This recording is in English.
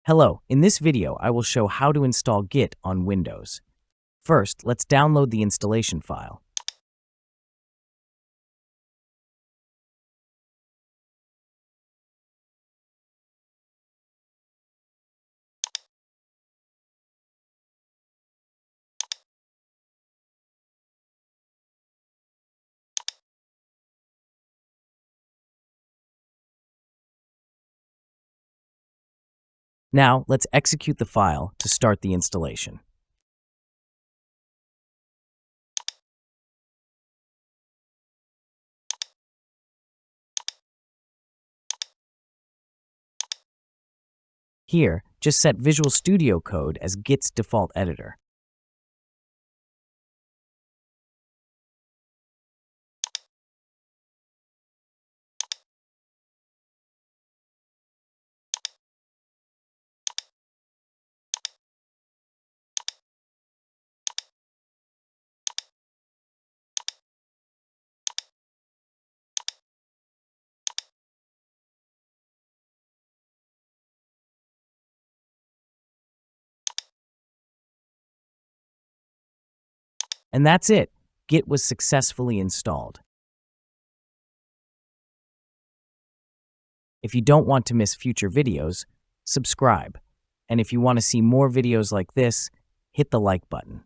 Hello, in this video I will show how to install Git on Windows. First, let's download the installation file. Now, let's execute the file to start the installation. Here, just set Visual Studio Code as Git's default editor. And that's it. Git was successfully installed. If you don't want to miss future videos, subscribe. And if you want to see more videos like this, hit the like button.